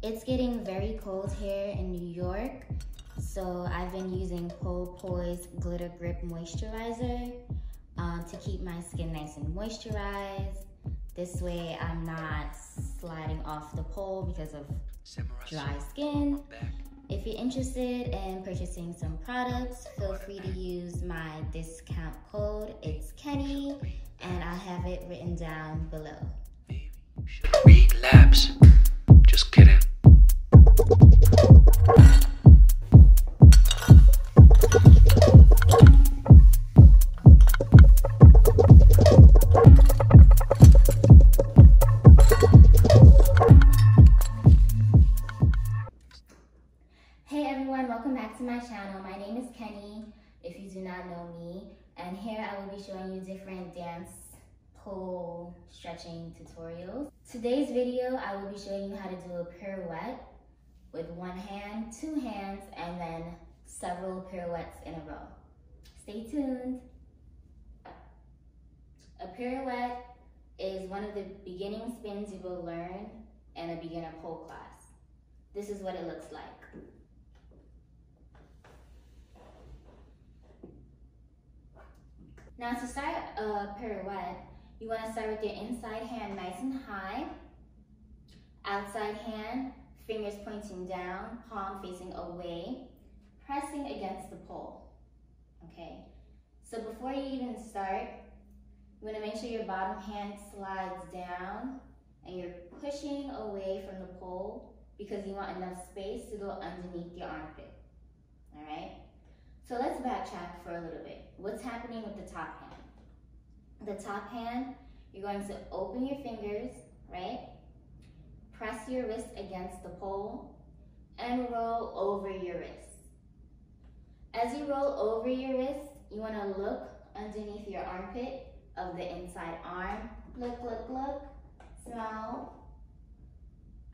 It's getting very cold here in New York, so I've been using Pole Poise Glitter Grip Moisturizer to keep my skin nice and moisturized. This way I'm not sliding off the pole because of dry skin. If you're interested in purchasing some products, feel free to use my discount code. It's Kenny, and I'll have it written down below. Maybe you should read labs. Just kidding. Hey everyone, welcome back to my channel. My name is Kenny, if you do not know me, and here I will be showing you different dance pole stretching tutorials. Today's video, I will be showing you how to do a pirouette with one hand, two hands, and then several pirouettes in a row. Stay tuned. A pirouette is one of the beginning spins you will learn in a beginner pole class. This is what it looks like. Now to start a pirouette, you want to start with your inside hand nice and high, outside hand, fingers pointing down, palm facing away, pressing against the pole, okay? So before you even start, you want to make sure your bottom hand slides down and you're pushing away from the pole because you want enough space to go underneath your armpit, all right? So let's backtrack for a little bit. What's happening with the top hand? The top hand, you're going to open your fingers, right? Press your wrist against the pole and roll over your wrist. As you roll over your wrist, you want to look underneath your armpit of the inside arm. Look, look, look. Smell.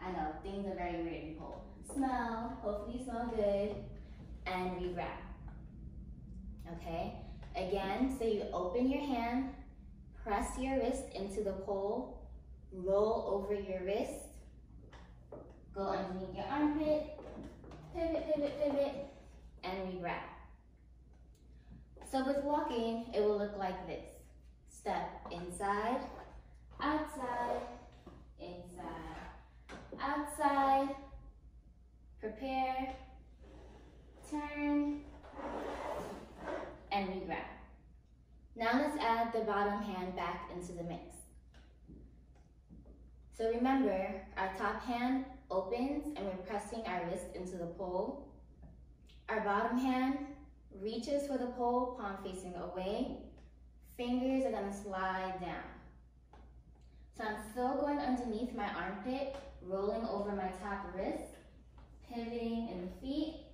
I know, things are very weird in pole. Smell. Hopefully you smell good. And re-grab. Okay, again, so you open your hand, press your wrist into the pole, roll over your wrist, go underneath your armpit, pivot, pivot, pivot, and re-grab. So with walking, it will look like this. Step inside, outside, inside, outside, prepare, turn, and re-grab. Now let's add the bottom hand back into the mix. So remember, our top hand opens and we're pressing our wrist into the pole. Our bottom hand reaches for the pole, palm facing away. Fingers are gonna slide down. So I'm still going underneath my armpit, rolling over my top wrist, pivoting in the feet,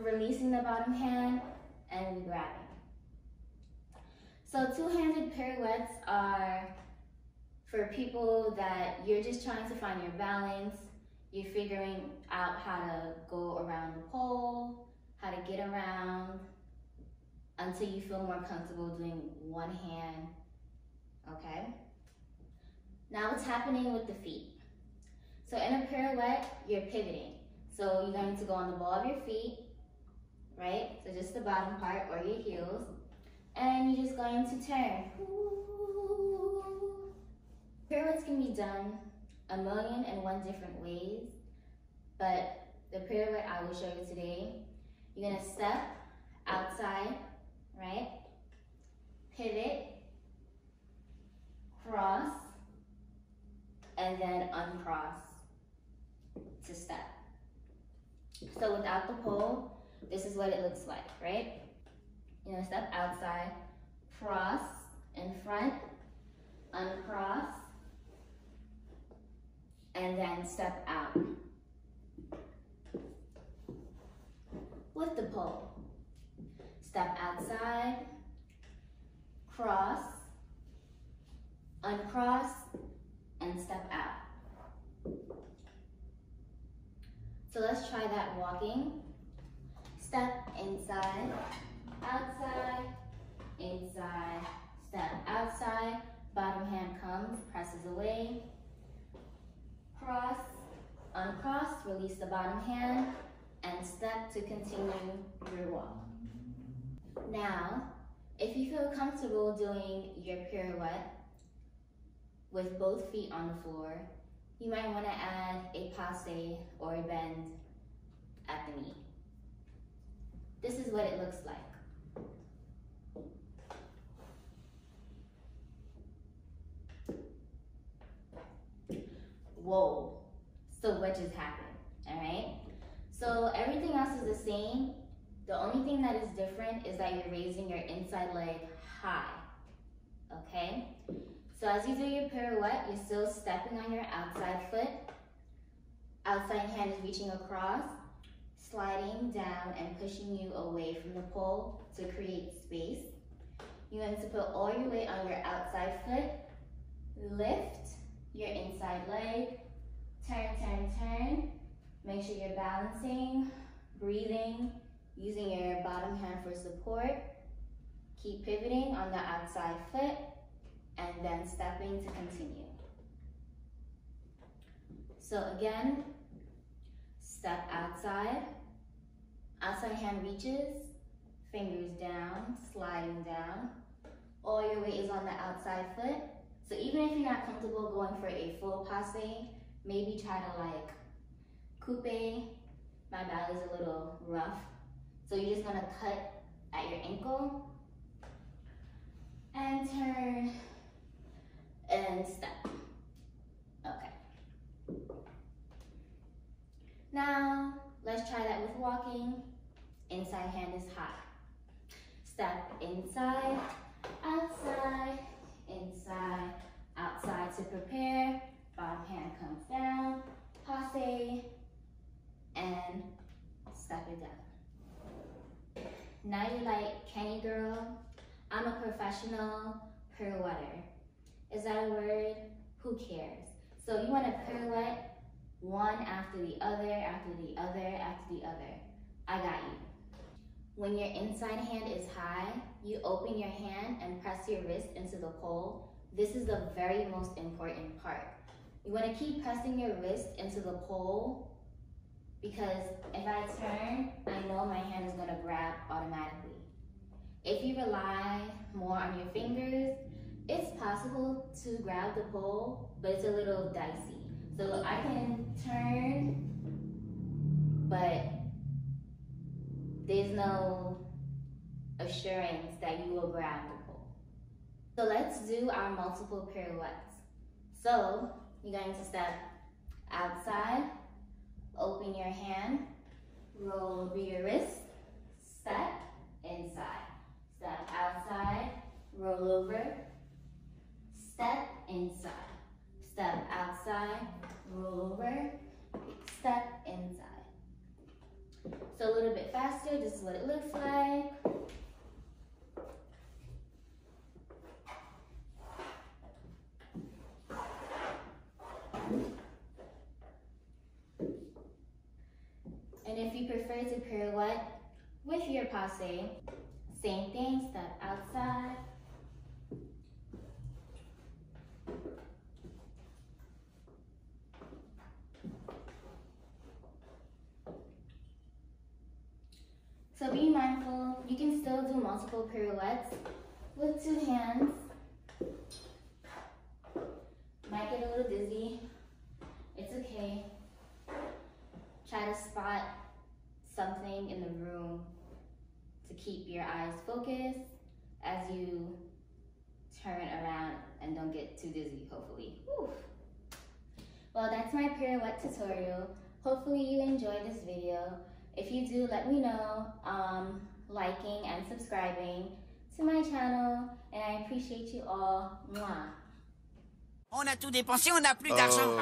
releasing the bottom hand, and re-grabbing. So two-handed pirouettes are for people that you're just trying to find your balance, you're figuring out how to go around the pole, how to get around, until you feel more comfortable doing one hand, okay? Now what's happening with the feet? So in a pirouette, you're pivoting. So you're going to go on the ball of your feet, right? So just the bottom part or your heels. And you're just going to turn. Pirouettes can be done 1,000,001 different ways, but the pirouette I will show you today, you're gonna step outside, right? Pivot, cross, and then uncross to step. So without the pole, this is what it looks like, right? You're gonna step outside, cross in front, uncross, and then step out with the pole. Step outside, cross, uncross, and step out. So let's try that walking. Step inside, outside, inside, step outside, bottom hand comes, presses away, cross, uncross, release the bottom hand, and step to continue your walk. Now, if you feel comfortable doing your pirouette with both feet on the floor, you might want to add a passe or a bend at the knee. This is what it looks like. Whoa, so what just happened, all right? So everything else is the same. The only thing that is different is that you're raising your inside leg high, okay? So as you do your pirouette, you're still stepping on your outside foot. Outside hand is reaching across, sliding down and pushing you away from the pole to create space. You want to put all your weight on your outside foot, lift your inside leg, turn, turn, turn. Make sure you're balancing, breathing, using your bottom hand for support. Keep pivoting on the outside foot and then stepping to continue. So again, step outside, outside hand reaches, fingers down, sliding down. All your weight is on the outside foot. So even if you're not comfortable going for a full passe, maybe try to like coupe. My ballet is a little rough. So you're just gonna cut at your ankle and turn and step. Okay. Now, let's try that with walking. Inside hand is high. Step inside, outside, inside, outside to prepare. Bottom hand comes down, passe, and step it down. Now you're like, Kenny girl, I'm a professional pirouetter. Is that a word? Who cares? So you want to pirouette one after the other, after the other, after the other. I got you. When your inside hand is high, you open your hand and press your wrist into the pole. This is the very most important part. You want to keep pressing your wrist into the pole because if I turn, I know my hand is going to grab automatically. If you rely more on your fingers, it's possible to grab the pole, but it's a little dicey. So I can turn, but there's no assurance that you will grab the pole. So let's do our multiple pirouettes. So you're going to step outside, open your hand, roll over your wrist, step inside. Step outside, roll over, step inside. Step outside, roll over, step inside. So a little bit faster, this is what it looks like. And if you prefer to pirouette with your passe, same thing, step outside. So be mindful, you can still do multiple pirouettes with two hands. Might get a little dizzy, it's okay. Try to spot something in the room to keep your eyes focused as you turn around and don't get too dizzy, hopefully. Whew. Well, that's my pirouette tutorial. Hopefully you enjoyed this video. If you do, let me know, liking and subscribing to my channel, and I appreciate you all. Mwah. On a tout dépensé, on n'a plus d'argent.